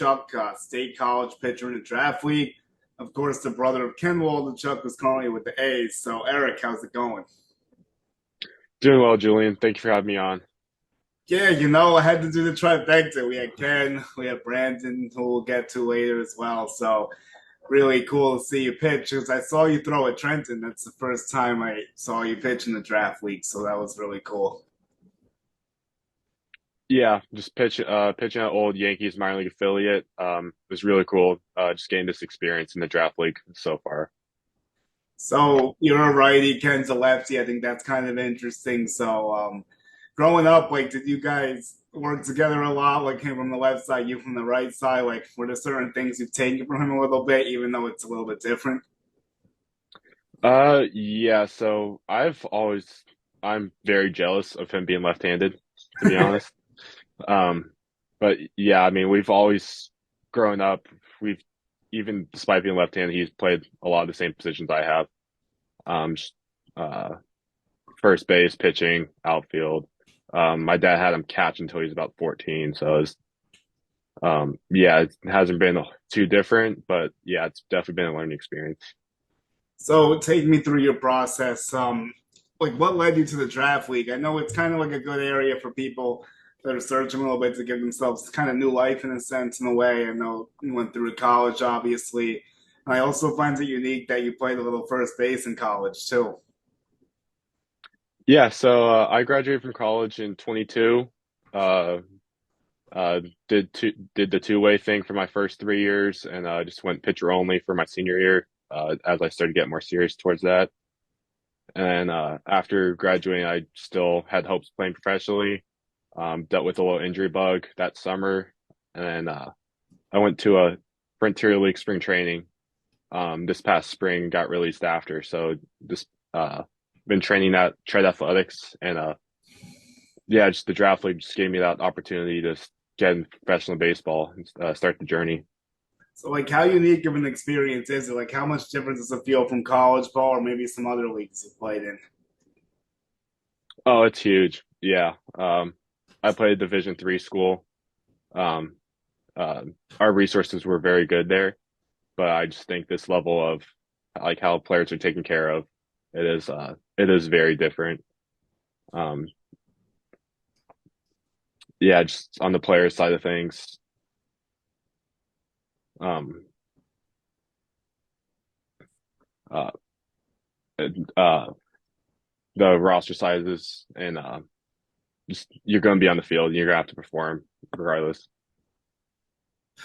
Waldichuk, state college pitcher in the draft league. Of course, the brother of Ken Waldichuk was currently with the A's. So, Eric, how's it going? Doing well, Julian. Thank you for having me on. Yeah, I had to do the trifecta. We had Ken, we had Brandon, who we'll get to later as well. So, really cool to see you pitch. Because I saw you throw at Trenton. That's the first time I saw you pitch in the draft league. So, that was really cool. Yeah, just pitching at old Yankees minor league affiliate. It was really cool. Just getting this experience in the draft league so far. So you're a righty, Ken's a lefty. I think that's kind of interesting. So growing up, like, did you guys work together a lot? Like him from the left side, you from the right side. Like, were there certain things you've taken from him a little bit, even though it's a little bit different? Yeah. So I'm very jealous of him being left-handed, to be honest. Um, but yeah, I mean, we've always grown up. We've even despite being left-handed, he's played a lot of the same positions I have. Just, first base, pitching, outfield. My dad had him catch until he was about 14, so yeah, it hasn't been too different, but yeah, it's definitely been a learning experience. So take me through your process. Like, what led you to the draft league? I know it's kind of like a good area for people that are searching a little bit to give themselves kind of new life in a sense, in a way. I know you went through college, obviously. And I also find it unique that you played a little first base in college too. Yeah, so I graduated from college in 22. Uh, did the two-way thing for my first 3 years, and just went pitcher only for my senior year. As I started to get more serious towards that, and after graduating, I still had hopes of playing professionally. Dealt with a little injury bug that summer, and then I went to a Frontier League spring training this past spring. Got released after, so just been training at Tread Athletics, and yeah, just the draft league just gave me that opportunity to get in professional baseball and start the journey. So, like, how unique of an experience is it? Like, how much difference does it feel from college ball or maybe some other leagues you played in? Oh, it's huge. Yeah. I played Division 3 school. Um, uh, our resources were very good there, but I just think this level of like how players are taken care of, it is very different. Um, yeah, just on the player side of things. Um, uh, uh, the roster sizes and just you're going to be on the field and you're going to have to perform regardless.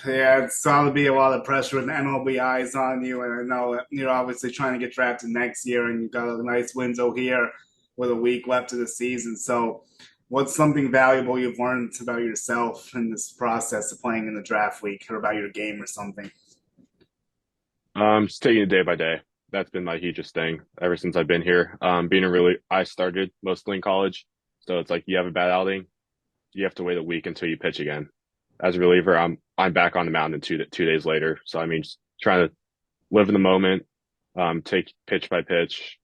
Yeah, it's got to be a lot of pressure with MLB eyes on you. And I know that you're obviously trying to get drafted next year, and you've got a nice window here with a week left of the season. So, what's something valuable you've learned about yourself in this process of playing in the draft week or about your game or something? Just taking it day by day. That's been my hugest thing ever since I've been here. I started mostly in college, so it's like you have a bad outing, you have to wait a week until you pitch again. As a reliever, I'm back on the mound in 2 days later. So I mean, just trying to live in the moment, take pitch by pitch.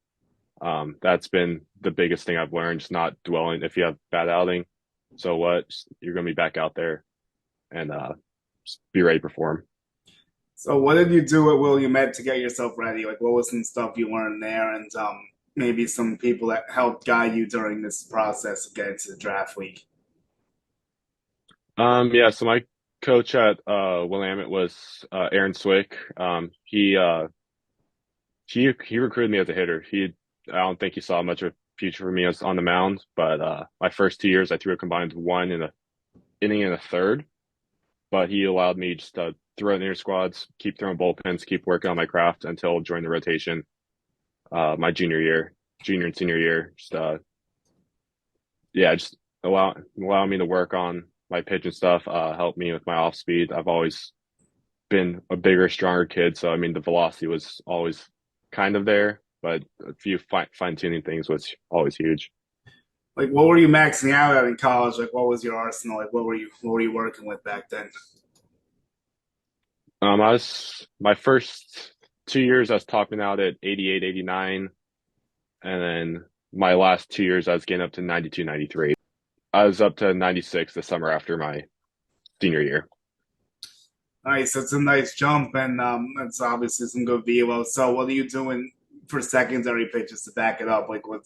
That's been the biggest thing I've learned. Just not dwelling. If you have bad outing, so what? You're gonna be back out there and just be ready to perform. So, what did you do at Williamette to get yourself ready? Like, what was some stuff you learned there, and maybe some people that helped guide you during this process of getting to the draft league? Yeah, so my coach at Willamette was Aaron Swick. He recruited me as a hitter. I don't think he saw much of a future for me as on the mound, but my first 2 years I threw a combined one in a inning and a third, but he allowed me just to throw in inner squads, keep throwing bullpens, keep working on my craft until join the rotation my junior and senior year. Just yeah, just allow me to work on my pitch and stuff, help me with my off speed. I've always been a bigger, stronger kid, so I mean the velocity was always kind of there, but a few fine tuning things was always huge. Like, what were you maxing out at in college? Like, what was your arsenal? Like, what were you working with back then? I was my first 2 years I was topping out at 88, 89, and then my last 2 years I was getting up to 92, 93. I was up to 96 the summer after my senior year. Nice. It's a nice jump, and it's obviously some good velo. So, what are you doing for secondary pitches to back it up? Like, what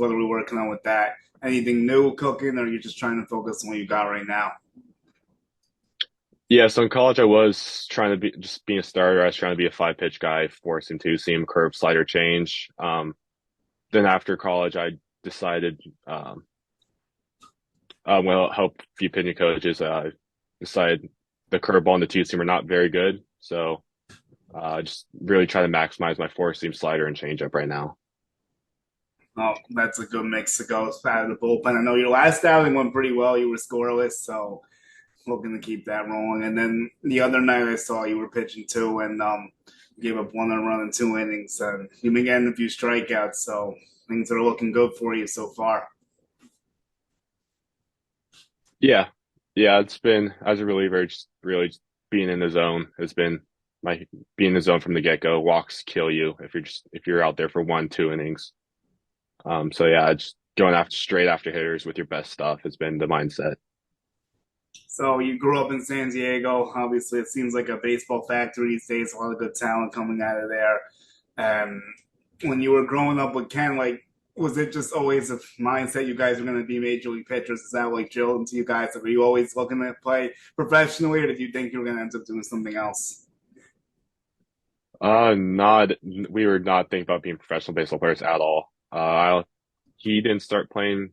are we working on with that? Anything new cooking, or are you just trying to focus on what you got right now? Yeah, so in college I was trying to be just being a starter. I was trying to be a five pitch guy, forcing two seam, curve, slider, change. Then after college, I decided, well, help a few pitching coaches. Decided the curveball and the two seam are not very good, so just really try to maximize my four seam, slider, and changeup right now. Oh, that's a good mix to go out of the bullpen. I know your last outing went pretty well. You were scoreless, so looking to keep that rolling. And then the other night I saw you were pitching too, and gave up one run in 2 innings. And you've been getting a few strikeouts, so things are looking good for you so far. Yeah, yeah, it's been as a reliever, just really just being in the zone has been my being in the zone from the get go. Walks kill you if you're out there for one, 2 innings. So yeah, just going after straight after hitters with your best stuff has been the mindset. So you grew up in San Diego. Obviously, it seems like a baseball factory these days. A lot of good talent coming out of there. Um, when you were growing up with Ken, like, was it just always a mindset you guys were going to be major league pitchers? Is that like drilled into you guys? Like, were you always looking to play professionally, or did you think you were going to end up doing something else? Not we were not thinking about being professional baseball players at all. He didn't start playing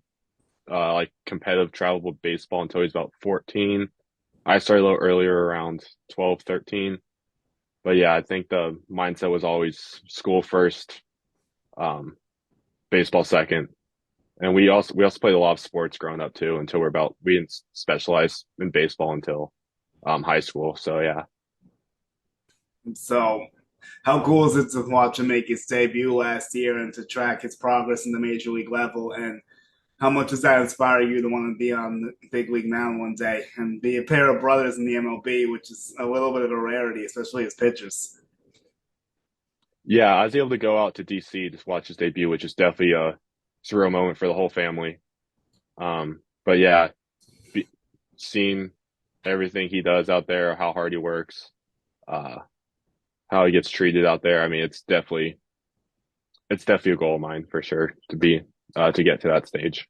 like competitive travel baseball until he was about 14. I started a little earlier, around 12, 13. But yeah, I think the mindset was always school first, um, baseball second. And we also played a lot of sports growing up too until we didn't specialize in baseball until high school. So yeah. So, how cool is it to watch him make his debut last year and to track his progress in the major league level? And how much does that inspire you to want to be on the big league mound one day and be a pair of brothers in the MLB, which is a little bit of a rarity, especially as pitchers? Yeah, I was able to go out to DC to watch his debut, which is definitely a surreal moment for the whole family. But yeah, be, seeing everything he does out there, how hard he works, uh, how he gets treated out there. I mean, it's definitely a goal of mine for sure to get to that stage.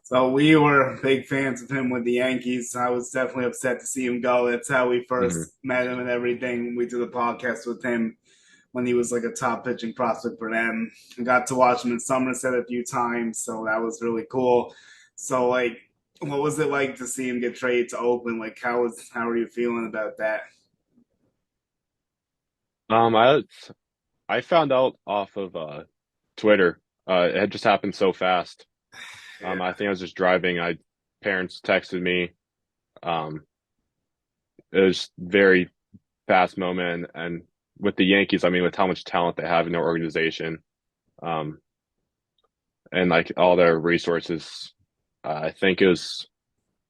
So we were big fans of him with the Yankees. I was definitely upset to see him go. That's how we Hmm. first met him and everything. We did a podcast with him when he was like a top pitching prospect for them. I got to watch him in Somerset a few times, so that was really cool. So like, what was it like to see him get traded to Oakland? Like, how are you feeling about that? Um, I I found out off of Twitter. It had just happened so fast. Yeah, I think I was just driving. I Parents texted me. Um, it was very fast moment, and with the Yankees, I mean, with how much talent they have in their organization, um, and like all their resources, I think it was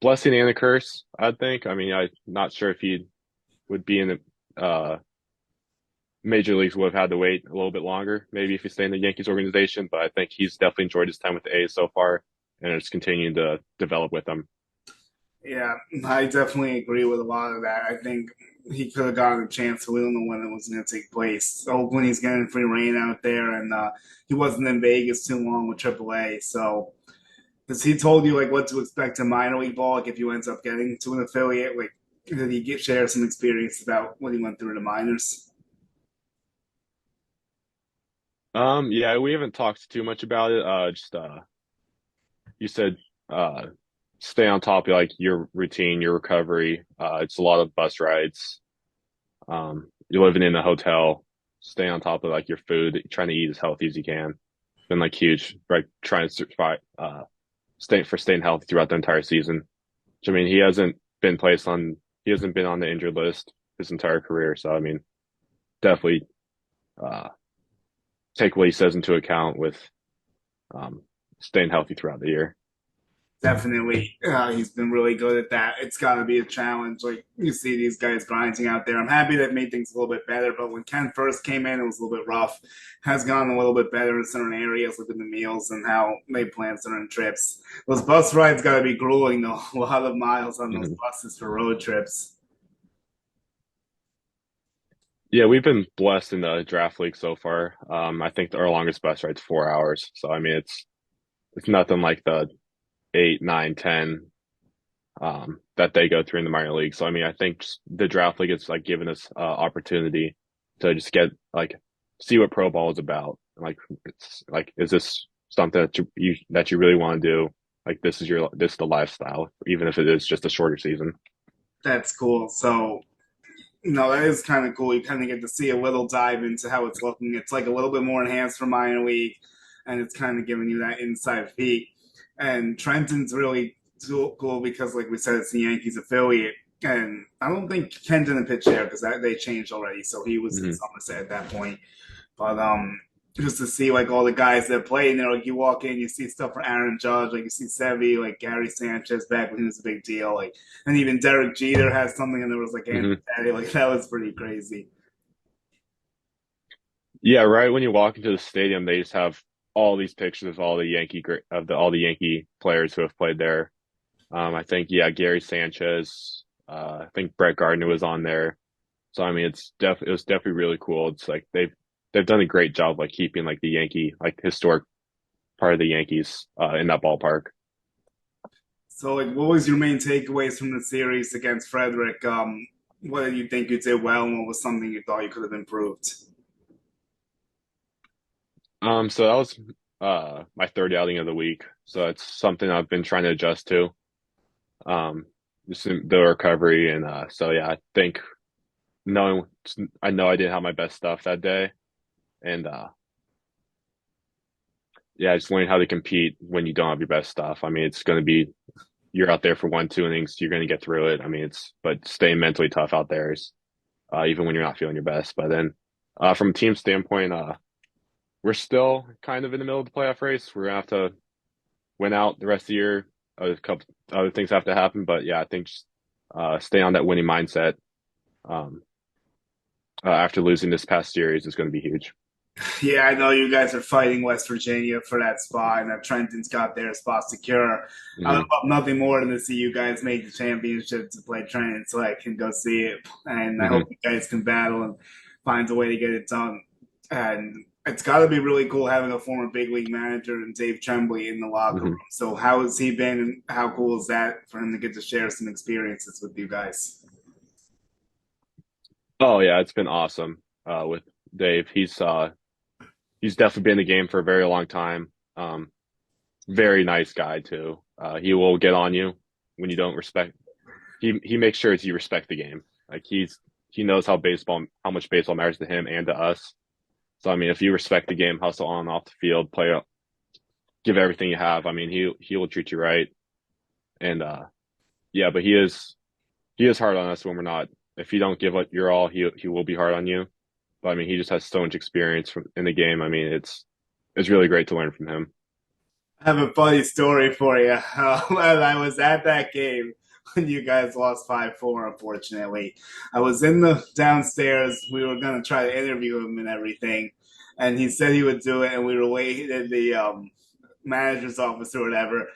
blessing and a curse. I think. I mean, I'm not sure if he would be in the major leagues would have had to wait a little bit longer, maybe if he stayed in the Yankees organization. But I think he's definitely enjoyed his time with the A's so far, and it's continuing to develop with them. yeah, I definitely agree with a lot of that. I think he could have gotten a chance. We don't know when it was going to take place. So when he's getting free reign out there, and he wasn't in Vegas too long with AAA. So has he told you like what to expect in minor league ball? Like if you end up getting to an affiliate, like did he share some experience about what he went through in the minors? Yeah, we haven't talked too much about it. Just you said uh, stay on top of like your routine, your recovery. It's a lot of bus rides. You're living in a hotel, stay on top of like your food, trying to eat as healthy as you can. Been like huge, right? Trying to survive, staying healthy throughout the entire season. Which, I mean, he hasn't been on the injured list his entire career. So I mean, definitely uh, take what he says into account with um, staying healthy throughout the year. Definitely, he's been really good at that. It's got to be a challenge. Like you see these guys grinding out there. I'm happy that made things a little bit better. But when Ken first came in, it was a little bit rough. Has gone a little bit better in certain areas, like with the meals and how they plan certain trips. Those bus rides got to be grueling though. A lot of miles on those Mhm. buses for road trips. Yeah, we've been blessed in the draft league so far. I think our longest bus ride's 4 hours. So I mean, it's nothing like the 8, 9, 10 that they go through in the minor league. So I mean, I think just the draft league is like giving us opportunity to just get like see what pro ball is about. Like it's like, is this something that you really want to do? Like this is the lifestyle, even if it is just a shorter season. That's cool. So, that is kind of cool. You kind of get to see a little dive into how it's looking. It's like a little bit more enhanced for minor league, and it's kind of giving you that inside peek. And Trenton's really cool because, like we said, it's the Yankees affiliate. And I don't think Ken didn't pitch there because they changed already. So he was in Hmm. Somerset at that point. But just to see like all the guys that play, like you walk in, you see stuff for Aaron Judge, like you see Sevy, like Gary Sanchez back when he was a big deal, like, and even Derek Jeter has something, and there was like Andrew Hmm. Daddy, like that was pretty crazy. Yeah, right when you walk into the stadium, they just have all these pictures of all the Yankee players who have played there. I think yeah, Gary Sanchez. I think Brett Gardner was on there. So I mean, it was definitely really cool. It's like they've done a great job like keeping like the Yankee like historic part of the Yankees in that ballpark. So, like, what was your main takeaways from the series against Frederick? What did you think you did well, and what was something you thought you could have improved? So that was my third outing of the week. So it's something I've been trying to adjust to. Um, just in the recovery and so yeah, I think knowing I know I didn't have my best stuff that day and yeah, just learning how to compete when you don't have your best stuff. I mean, it's going to be you're out there for 1, 2 innings, you're going to get through it. I mean, it's but staying mentally tough out there is even when you're not feeling your best. But then from a team standpoint, we're still kind of in the middle of the playoff race. We're gonna have to win out the rest of the year. A couple other things have to happen, but yeah, I think just stay on that winning mindset um, after losing this past series is going to be huge. Yeah, I know you guys are fighting West Virginia for that spot, and that Trenton's got their spot secure. I would Hmm. love nothing more than to see you guys make the championship to play Trenton, so I can go see it. And I hope Hmm. you guys can battle and find a way to get it done. And it's got to be really cool having a former big league manager and Dave Tremblay in the locker room. Hmm. So how has he been, and how cool is that for him to get to share some experiences with you guys? Oh yeah, it's been awesome with Dave. He's definitely been in the game for a very long time. Very nice guy too. He will get on you when you don't respect. He makes sure you respect the game. Like he knows how much baseball matters to him and to us. So I mean, if you respect the game, hustle on and off the field, play up, give everything you have. I mean, he will treat you right. And yeah, but he is hard on us when we're not. If you don't give up your all, he will be hard on you. But I mean, he just has so much experience in the game. I mean, it's really great to learn from him. I have a funny story for you. When I was at that game when you guys lost 5-4, unfortunately. I was in the downstairs. We were going to try to interview him and everything. And he said he would do it. And we were waiting in the manager's office or whatever.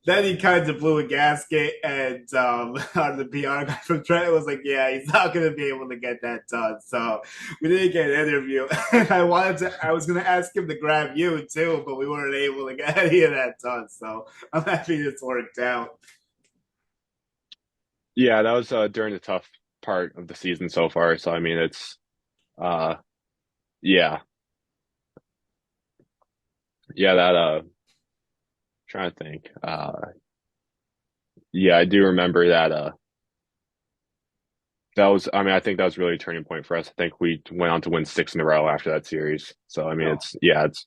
Then he kind of blew a gasket, and the PR guy from Trent was like, "Yeah, he's not going to be able to get that done." So we didn't get an interview. I was going to ask him to grab you too, but we weren't able to get any of that done. So I'm happy this worked out. Yeah, that was during the tough part of the season so far. So I mean, it's uh yeah, yeah that trying to think. Yeah, I do remember that. That was, I mean, I think that was really a turning point for us. I think we went on to win 6 in a row after that series. So, I mean, Oh, it's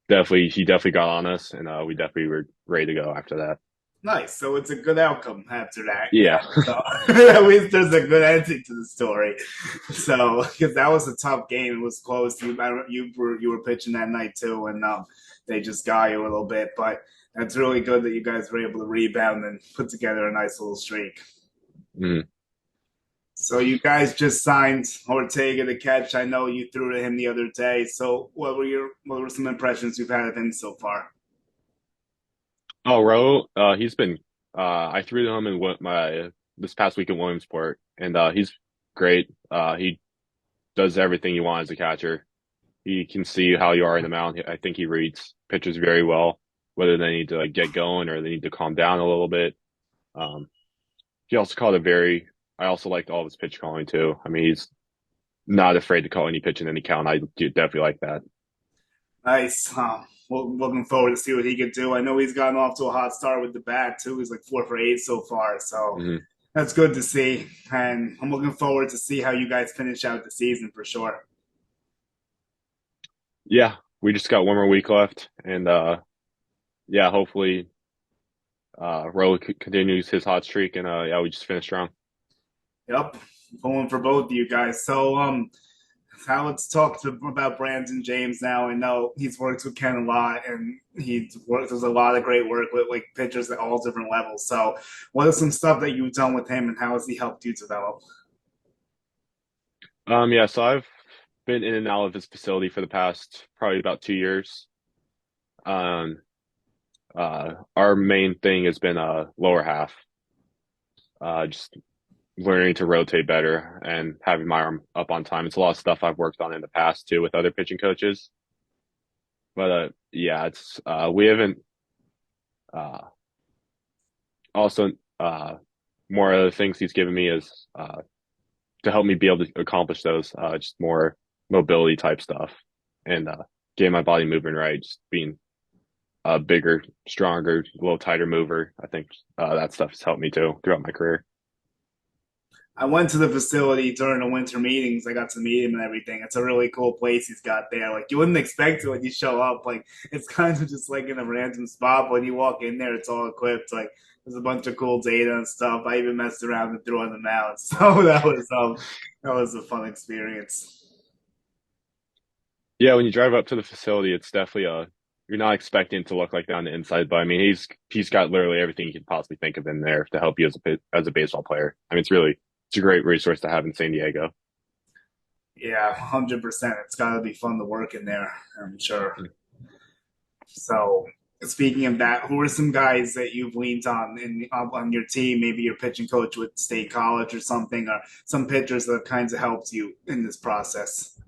definitely, he definitely got on us and we definitely were ready to go after that. nice. So it's a good outcome after that. Yeah. Yeah. So at least there's a good ending to the story. So because that was a tough game, it was close. You were pitching that night too, and they just got you a little bit. But that's really good that you guys were able to rebound and put together a nice little streak. Mm. So you guys just signed Ortega to catch. I know you threw to him the other day. So what were some impressions you've had of him so far? Oh, Ro, he's been, I threw to him this past week in Williamsport and he's great. He does everything you want as a catcher. He can see how you are in the mound. I think he reads pitchers very well, whether they need to like get going or they need to calm down a little bit. Um, he also called a very. I also liked all of his pitch calling too. I mean, he's not afraid to call any pitch in any count. I do definitely like that. Nice. Well, looking forward to see what he could do. I know he's gotten off to a hot start with the bat too. He's like 4 for 8 so far, so Hmm. that's good to see. And I'm looking forward to see how you guys finish out the season for sure. Yeah, we just got one more week left, and yeah, hopefully Rowe continues his hot streak, and yeah, we just finished strong. Yep, pulling for both of you guys. So now let's talk about Brandon James now. I know he's worked with Ken a lot, and he's worked. There's a lot of great work with like pitchers at all different levels. So, what is some stuff that you've done with him, and how has he helped you develop? Yeah, so I've been in and out of his facility for the past probably about 2 years. Um, our main thing has been lower half, just learning to rotate better and having my arm up on time. It's a lot of stuff I've worked on in the past too with other pitching coaches. But yeah, it's we haven't uh also more other things he's given me is to help me be able to accomplish those just more mobility type stuff and getting my body moving right, just being a bigger, stronger, a little tighter mover. I think that stuff has helped me too throughout my career. I went to the facility during the winter meetings. I got to meet him and everything. It's a really cool place he's got there. Like you wouldn't expect it when you show up. Like it's kind of just like in a random spot. But when you walk in there, it's all equipped. Like there's a bunch of cool data and stuff. I even messed around and threw on the mound. So that was a fun experience. Yeah, when you drive up to the facility, it's definitely you're not expecting it to look like that on the inside, but I mean he's got literally everything you could possibly think of in there to help you as a baseball player. I mean it's a great resource to have in San Diego. Yeah, 100%. It's got to be fun to work in there. I'm sure. So, speaking of that, who are some guys that you've leaned on on your team? Maybe your pitching coach with State College or something, or some pitchers that have kind of helped you in this process.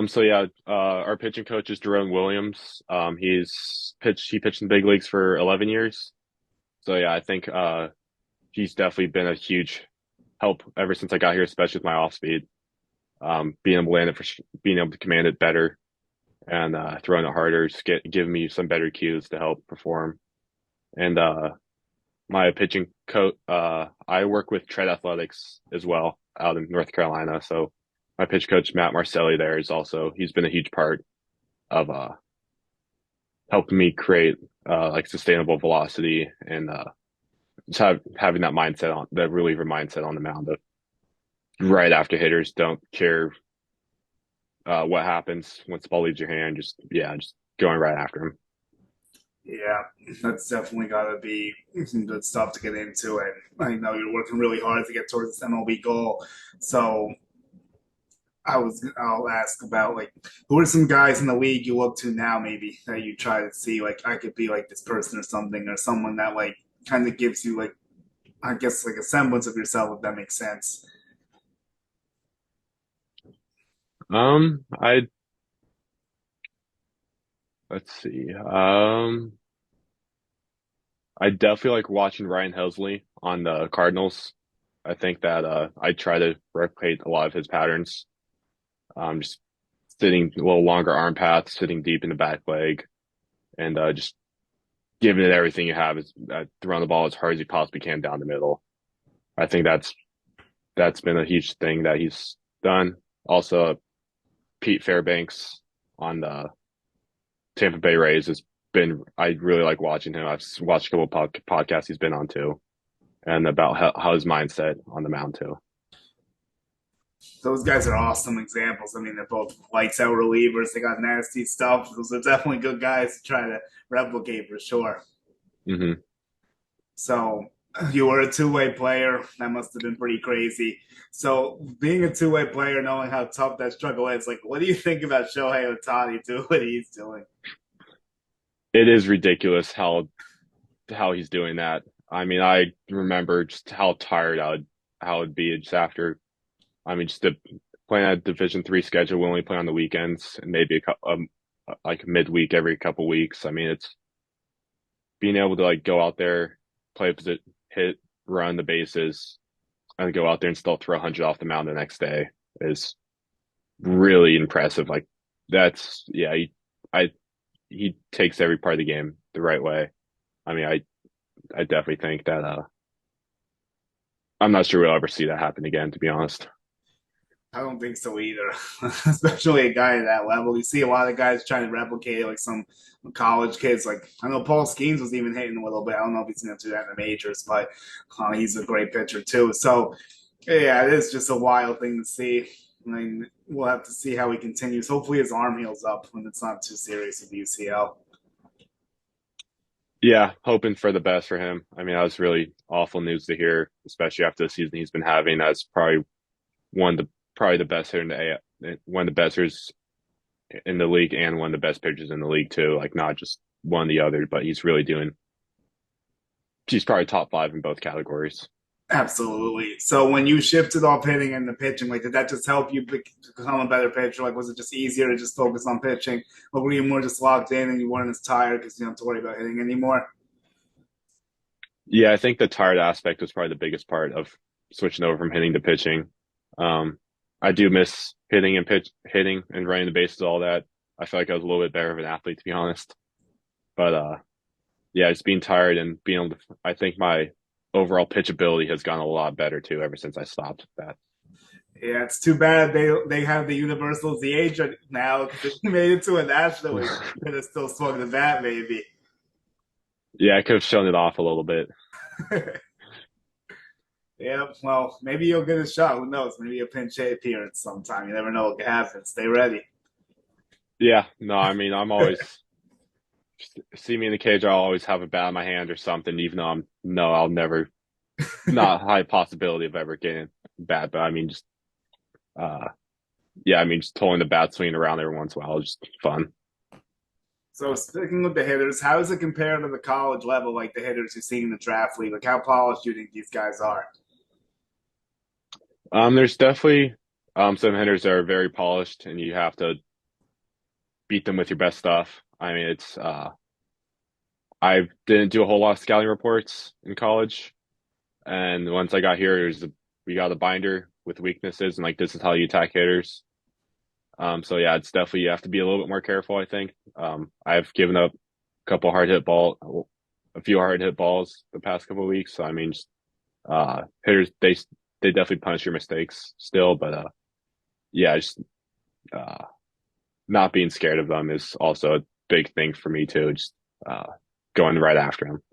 So yeah, our pitching coach is Jerome Williams. He pitched in the big leagues for 11 years. So yeah, I think he's definitely been a huge help ever since I got here, especially with my off speed. Being able to land it being able to command it better and throwing it harder, just giving me some better cues to help perform. And my pitching coach, I work with Tread Athletics as well out in North Carolina. So my pitch coach Matt Marcelli there is also he's been a huge part of helping me create like sustainable velocity and just having that mindset on that reliever mindset on the mound of right after hitters don't care what happens once the ball leaves your hand. Just yeah, just going right after him. Yeah, that's definitely got to be some good stuff to get into. And I know you're working really hard to get towards this MLB goal. So I'll ask about like who are some guys in the league you look to now maybe that you try to see like I could be like this person or something or someone that like kind of gives you like I guess like a semblance of yourself if that makes sense. I let's see. I definitely like watching Ryan Helsley on the Cardinals. I think that I try to replicate a lot of his patterns. Just sitting a little longer arm paths, sitting deep in the back leg, and just giving it everything you have is throwing the ball as hard as you possibly can down the middle. I think that's been a huge thing that he's done. Also, Pete Fairbanks on the Tampa Bay Rays has been. I really like watching him. I've watched a couple podcasts he's been on too, and about how his mindset on the mound too. Those guys are awesome examples. I mean, they're both lights out relievers. They got nasty stuff. Those are definitely good guys to try to replicate for sure. Hmm. So you were a two-way player. That must have been pretty crazy. So being a two-way player, knowing how tough that struggle is, like, what do you think about Shohei Ohtani doing what he's doing? It is ridiculous how he's doing that. I mean, I remember just how tired I would be just after. I mean, playing a Division 3 schedule, we only play on the weekends and maybe a couple, like midweek every couple weeks. I mean, it's being able to like go out there, play a position, hit, run the bases, and go out there and still throw 100 off the mound the next day is really impressive. Like that's yeah, I he takes every part of the game the right way. I mean, I definitely think that I'm not sure we'll ever see that happen again, to be honest. I don't think so either, especially a guy at that level. You see a lot of guys trying to replicate it, like some college kids. Like I know Paul Skeens was even hitting a little bit. I don't know if he's going to do that in the majors, but he's a great pitcher too. So yeah, it is just a wild thing to see. I mean, we'll have to see how he continues. Hopefully, his arm heals up when it's not too serious with UCL. Yeah, hoping for the best for him. I mean, that was really awful news to hear, especially after the season he's been having. That's probably the best hitter in the one of the best hitters in the league and one of the best pitchers in the league too. Like not just one or the other, but he's probably top five in both categories. Absolutely. So when you shifted off hitting and the pitching, like did that just help you become a better pitcher? Like was it just easier to just focus on pitching, or were you more just locked in and you weren't as tired because you don't have to worry about hitting anymore? Yeah, I think the tired aspect was probably the biggest part of switching over from hitting to pitching. Um, I do miss hitting and running the bases, all that. I feel like I was a little bit better of an athlete, to be honest. But yeah, just being tired and being able to, I think my overall pitchability has gotten a lot better too ever since I stopped that. Yeah, it's too bad they have the universal DH now because if you made it to a national, you could have still swung the bat maybe. Yeah, I could have shown it off a little bit. Yeah, well, maybe you'll get a shot. Who knows? Maybe a pinch hit appearance sometime. You never know what can happen. Stay ready. Yeah, no, I mean, I'm always see me in the cage. I'll always have a bat in my hand or something, even though I'll never, not a high possibility of ever getting bat. But I mean, just uh, yeah, I mean, just towing the bat, swinging around every once in a while is just fun. So sticking with the hitters, how does it compare to the college level, like the hitters you see in the draft league? Like how polished do you think these guys are? There's definitely some hitters that are very polished, and you have to beat them with your best stuff. I mean, it's I didn't do a whole lot of scouting reports in college, and once I got here, we got a binder with weaknesses and like this is how you attack hitters. So yeah, it's definitely you have to be a little bit more careful, I think. I've given up a few hard hit balls the past couple of weeks. So I mean, just, hitters they definitely punish your mistakes still, but yeah, just uh, not being scared of them is also a big thing for me too. Just uh, going right after them.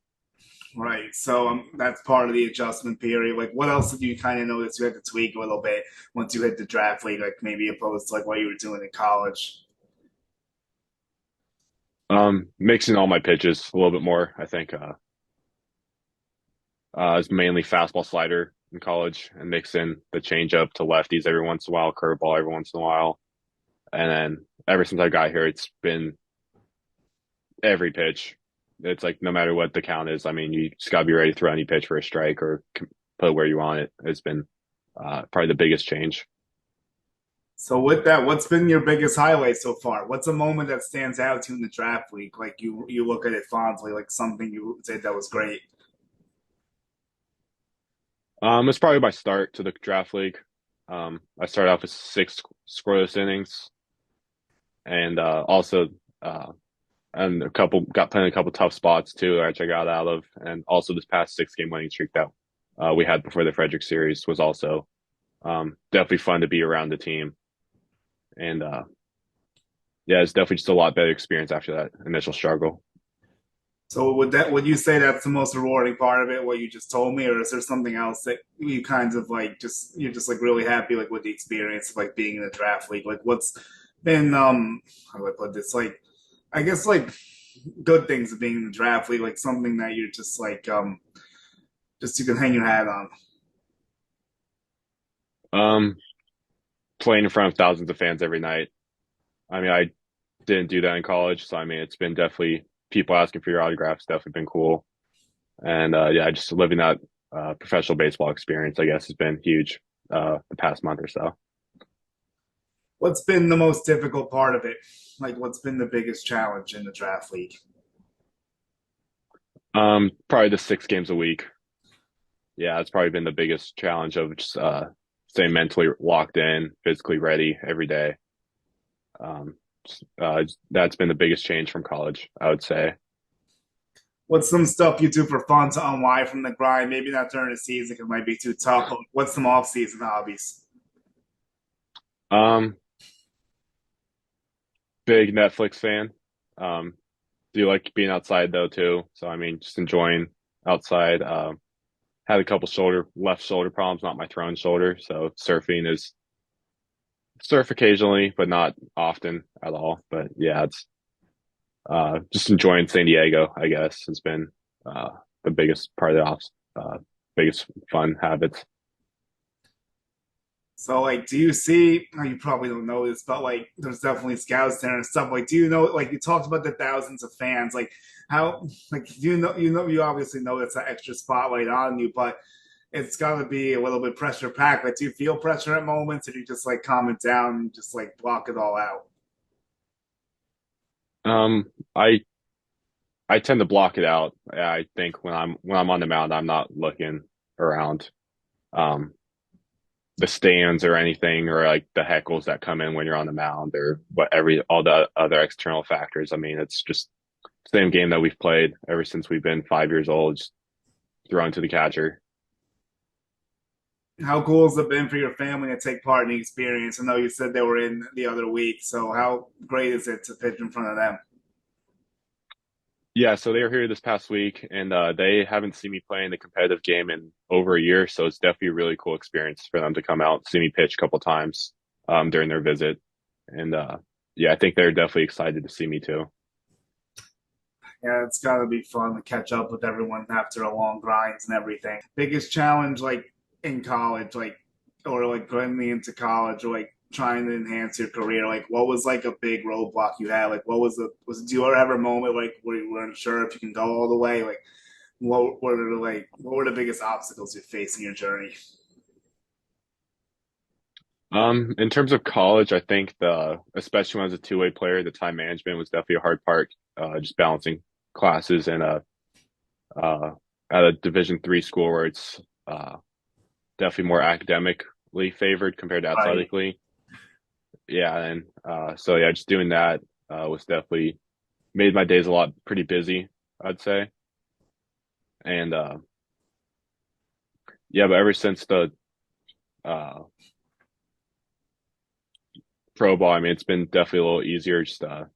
Right. So that's part of the adjustment period. Like, what else did you kind of notice you had to tweak a little bit once you hit the draft league, like maybe opposed to like what you were doing in college? Mixing all my pitches a little bit more. I think is mainly fastball slider in college and mix in the changeup to lefties every once in a while, curveball every once in a while. And then ever since I got here, it's been every pitch. It's like no matter what the count is. I mean, you just gotta be ready to throw any pitch for a strike or put it where you want it. It's been probably the biggest change. So with that, what's been your biggest highlight so far? What's a moment that stands out to you in the draft league? Like you look at it fondly, like something you would say that was great. It's probably my start to the draft league. I started off with six scoreless innings, and also uh, and a couple got playing a couple tough spots too, which I got out of, and also this past 6 game winning streak that we had before the Frederick series was also definitely fun to be around the team, and yeah, it's definitely just a lot better experience after that initial struggle. So would you say that's the most rewarding part of it, what you just told me, or is there something else that you kind of like just you're just like really happy like with the experience of like being in the draft league? Like what's been how do I put this? Like I guess like good things of being in the draft league, like something that you're just like just you can hang your hat on. Um, Playing in front of thousands of fans every night. I mean, I didn't do that in college, so I mean, it's been definitely people asking for your autographs. Definitely been cool, and yeah, just living that professional baseball experience, I guess, has been huge. the past month or so. What's been the most difficult part of it? Like, what's been the biggest challenge in the draft league? Probably the 6 games a week. Yeah, it's probably been the biggest challenge of just staying mentally locked in, physically ready every day. Um, that's been the biggest change from college, I would say. What's some stuff you do for fun to unwind from the grind? Maybe not during the season because it might be too tough, but what's some off-season hobbies? Um, Big Netflix fan. Um, do like being outside though too. So I mean, just enjoying outside. Had a couple left shoulder problems, not my throwing shoulder. So surf occasionally, but not often at all. But yeah, it's just enjoying San Diego, I guess, has been uh, the biggest part of the biggest fun habits. So, like, do you see? You probably don't know this, but like, there's definitely scouts there and stuff. Like, do you know? Like, you talked about the thousands of fans. Like, how? Like, you obviously know it's an extra spotlight on you, but it's got to be a little bit pressure packed. Like, do you feel pressure at moments, or do you just like calm it down and just like block it all out? Um, I I tend to block it out. I think when I'm on the mound, I'm not looking around um, the stands or anything, or like the heckles that come in when you're on the mound, or all the other external factors. I mean, it's just the same game that we've played ever since we've been 5 years old, just thrown to the catcher. How cool has it been for your family to take part in the experience? I know you said they were in the other week, so how great is it to pitch in front of them? Yeah, so they were here this past week, and they haven't seen me play in a competitive game in over a year. So it's definitely a really cool experience for them to come out, see me pitch a couple times during their visit, and yeah, I think they're definitely excited to see me too. Yeah, it's got to be fun to catch up with everyone after a long grinds and everything. Biggest challenge, like in college, like or like going into college, or like trying to enhance your career. Like, what was like a big roadblock you had? Like, what was the was do you ever have a moment like where you weren't sure if you can go all the way? Like, what were the biggest obstacles you faced in your journey? In terms of college, I think especially when I was a two-way player, the time management was definitely a hard part. Just balancing classes and uh, at a Division III school where it's definitely more academically favored compared to Right. athletically. Yeah, and so yeah, just doing that was definitely made my days a lot pretty busy, I'd say. And yeah, but ever since the uh, pro ball, I mean, it's been definitely a little easier. Just I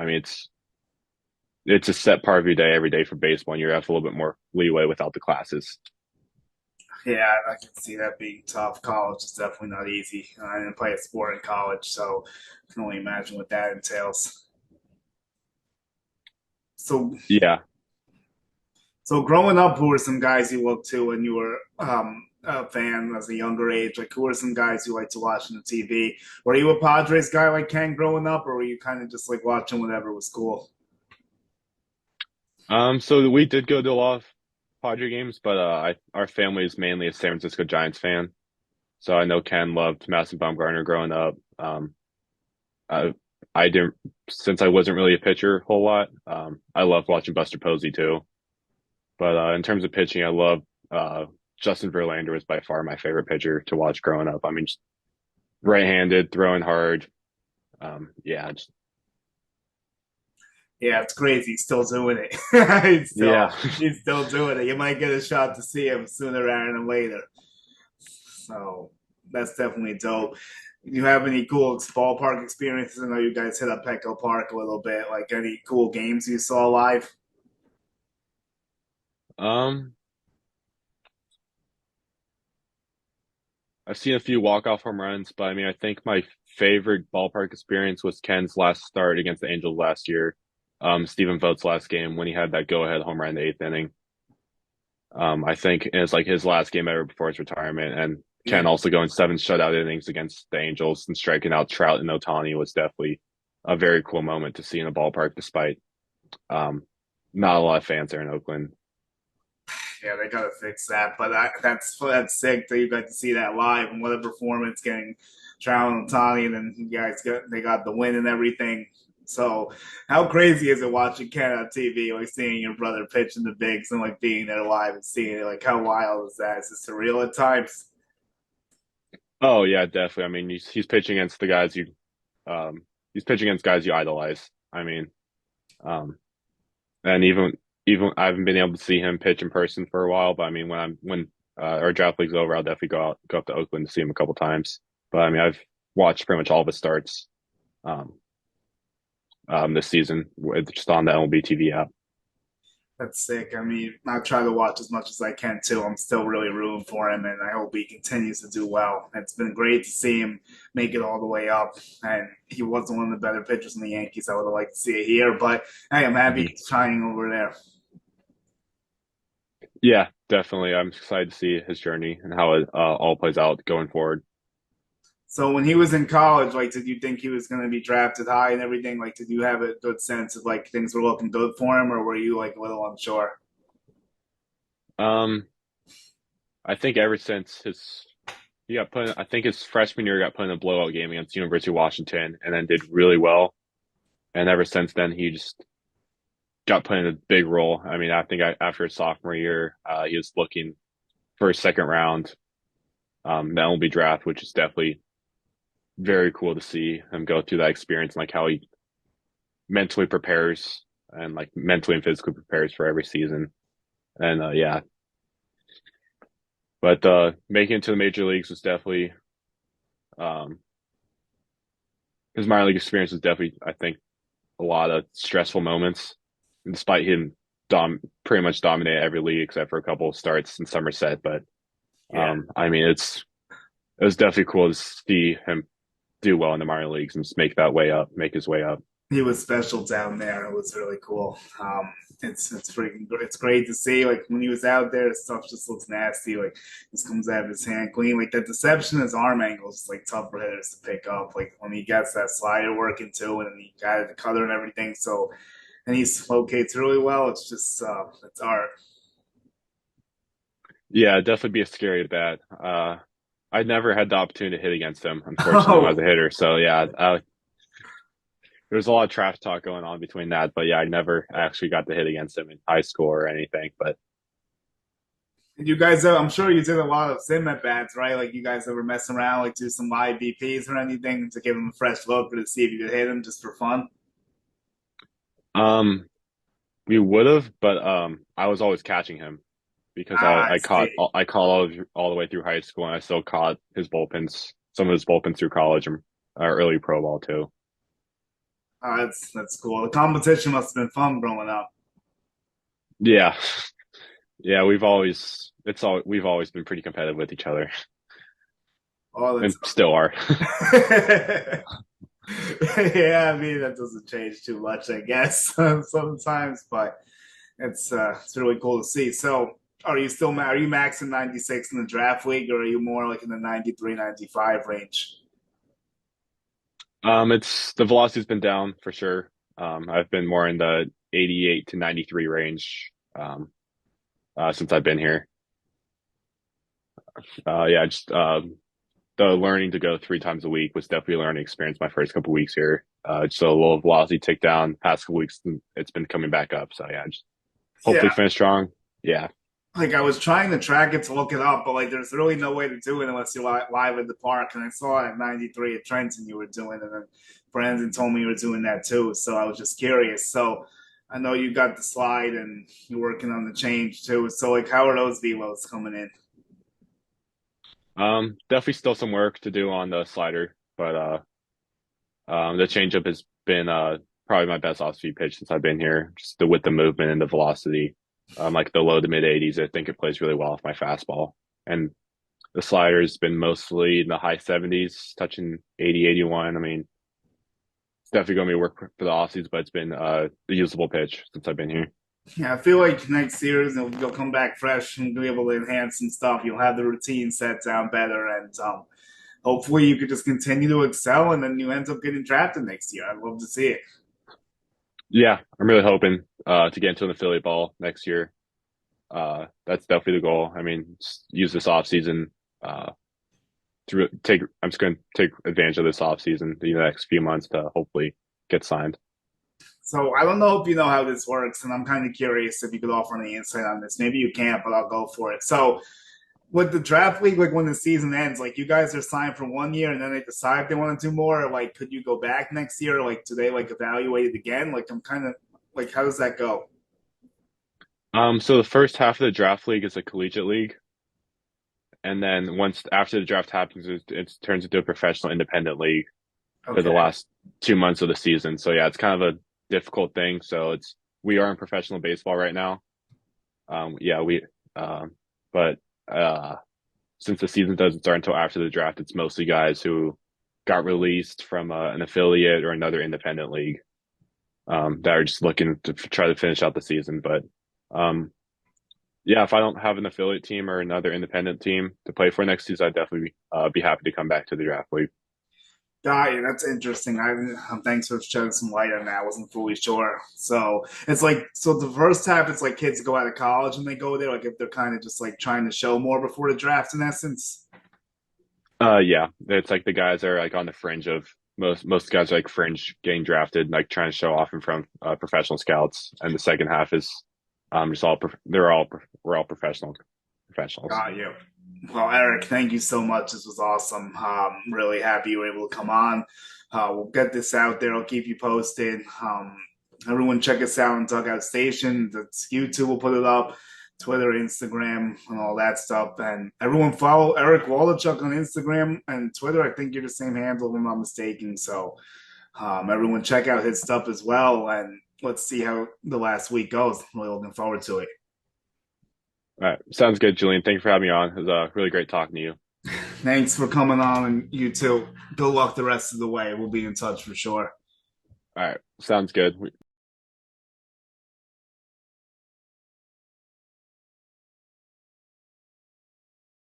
mean, it's a set part of your day every day for baseball, and you have a little bit more leeway without the classes. Yeah, I can see that being tough. College is definitely not easy. I didn't play a sport in college, so I can only imagine what that entails. So, Yeah. so growing up, who were some guys you looked to when you were a fan as a younger age? Like, who were some guys you liked to watch on the TV? Were you a Padres guy like Ken growing up, or were you kind of just like watching whatever was cool? So we did go to a lot of Padre games, but our family is mainly a San Francisco Giants fan. So I know Ken loved Madison Bumgarner growing up. I I didn't since I wasn't really a pitcher a whole lot. I loved watching Buster Posey too. But in terms of pitching, I love uh, Justin Verlander was by far my favorite pitcher to watch growing up. I mean, just right-handed, throwing hard. Yeah, Yeah, it's crazy. He's still doing it. yeah. He's still doing it. You might get a shot to see him sooner rather than later. So that's definitely dope. You have any cool ballpark experiences? I know you guys hit up Petco Park a little bit. Like any cool games you saw live? Um, I've seen a few walk-off home runs, but I mean, I think my favorite ballpark experience was Ken's last start against the Angels last year. Stephen Vogt's last game when he had that go-ahead home run in the eighth inning. I think it's like his last game ever before his retirement. And Ken Yeah, also going 7 shutout innings against the Angels and striking out Trout and Otani was definitely a very cool moment to see in a ballpark, despite um, not a lot of fans there in Oakland. Yeah, they gotta fix that. But that's sick that you got to see that live and what a performance getting Trout and Tani, and then you guys got the win and everything. So, how crazy is it watching Ken on TV, like seeing your brother pitch in the bigs and like being there live and seeing it? Like, how wild is that? Is it surreal at times? Oh yeah, definitely. I mean, he's pitching against the guys um, he's pitching against guys you idolize. I mean, um, and even I haven't been able to see him pitch in person for a while. But I mean, when our draft league's over, I'll definitely go up to Oakland to see him a couple times. But I mean, I've watched pretty much all of his starts um, this season just on the MLB TV app. That's sick. I mean, I try to watch as much as I can too. I'm still really rooting for him, and I hope he continues to do well. It's been great to see him make it all the way up, and he wasn't one of the better pitchers in the Yankees. I would have liked to see it here, but hey, I'm happy Mhm. he's shining over there. Yeah, definitely. I'm excited to see his journey and how it all plays out going forward. So when he was in college, like, did you think he was going to be drafted high and everything? Like, did you have a good sense of like things were looking good for him, or were you like a little unsure? Um, I think ever since he got put in, I think his freshman year got put in a blowout game against University of Washington and then did really well. And ever since then, he just got put in a big role. I mean, after his sophomore year, he was looking for a second round, the MLB draft, which is definitely very cool to see him go through that experience and like how he mentally prepares and like mentally and physically prepares for every season. And yeah, but making it to the major leagues was definitely um, his minor league experience was definitely, I think, a lot of stressful moments, despite him pretty much dominate every league except for a couple of starts in Somerset. But Yeah, I mean, it was definitely cool to see him do well in the minor leagues and just make his way up. he was special down there. It was really cool. It's freaking it's great to see. Like when he was out there, stuff just looks nasty. Like this comes out of his hand clean. Like that deception, his arm angle is like tough for hitters to pick up. Like when he gets that slider working too, and he got the cutter and everything. So and he locates really well. It's just it's art. Yeah, definitely be a scary at bat. I never had the opportunity to hit against him, unfortunately, when I was Oh, a hitter. So yeah, there was a lot of trash talk going on between that. But yeah, I never actually got to hit against him in high school or anything. But you guys, I'm sure you did a lot of sim at bats, right? Like you guys ever mess around, like do some live BPs or anything to give him a fresh look or to see if you could hit him just for fun. um, we would have, but I was always catching him because Ah, I see. I caught all the way through high school, and I still caught some of his bullpens through college and early pro ball too. That's cool. The competition must have been fun growing up. Yeah, yeah, we've always been pretty competitive with each other Oh, and that's still are. yeah. I mean, that doesn't change too much, I guess, sometimes, but it's really cool to see. So, are you maxing 96 in the draft league, or are you more like in the 93, 95 range? It's the velocity's been down for sure. I've been more in the 88 to 93 range since I've been here. Yeah, just the learning to go 3 times a week was definitely a learning experience my first couple weeks here. So a little velocity tick down past couple weeks, it's been coming back up. So yeah, just Yeah, hopefully finish strong. Yeah. like I was trying to track it to look it up, but like there's really no way to do it unless you're live at the park. And I saw at 93 at Trenton you were doing, and then Brandon told me you were doing that too. So I was just curious. So I know you got the slide and you're working on the change too. So like, how are those velos coming in? Definitely still some work to do on the slider, but the changeup has been probably my best off speed pitch since I've been here. Just with the movement and the velocity, like the low to mid 80s, I think it plays really well off my fastball. And the slider's been mostly in the high 70s, touching 80, 81. I mean, it's definitely going to be work for the offseason, but it's been a usable pitch since I've been here. Yeah, I feel like next year you'll come back fresh and be able to enhance some stuff. You'll have the routine set down better, and hopefully you could just continue to excel, and then you end up getting drafted next year. I'd love to see it. Yeah, I'm really hoping to get into an affiliate ball next year. That's definitely the goal. I mean, use this off season uh, to take. I'm just going to take advantage of this off season, the next few months to hopefully get signed. So I don't know if you know how this works, and I'm kind of curious if you could offer any insight on this. Maybe you can't, but I'll go for it. So with the draft league, like when the season ends, like you guys are signed for 1 year and then they decide if they want to do more, or like could you go back next year? Or, like do they like evaluate it again? Like I'm kind of like how does that go? So the first half of the draft league is a collegiate league, and then once after the draft happens, it turns into a professional independent league for the Okay. last 2 months of the season. So yeah, it's kind of a difficult thing. So we are in professional baseball right now. Yeah, um, but since the season doesn't start until after the draft, it's mostly guys who got released from an affiliate or another independent league that are just looking to try to finish out the season. But um, yeah, if I don't have an affiliate team or another independent team to play for next season, I'd definitely be happy to come back to the draft league. Got you. That's interesting. Thanks for shedding some light on that. I wasn't fully sure. So it's like so the first half it's like kids go out of college and they go there, like if they're kind of just like trying to show more before the draft in essence. Yeah, it's like the guys are like on the fringe of most guys are like fringe getting drafted, like trying to show off in front of professional scouts. And the second half is just all we're all professionals. Got you. Well, Eric, thank you so much. This was awesome. Really happy you were able to come on. We'll get this out there. I'll keep you posted. Everyone, check us out on Dugout Station. That's YouTube. We'll put it up. Twitter, Instagram, and all that stuff. And everyone follow Eric Waldichuk on Instagram and Twitter. I think you're the same handle, if I'm not mistaken. So, everyone, check out his stuff as well. And let's see how the last week goes. Really looking forward to it. All right, sounds good, Julian. Thank you for having me on. It was really great talking to you. Thanks for coming on, and you too. Good luck the rest of the way. We'll be in touch for sure. All right, sounds good.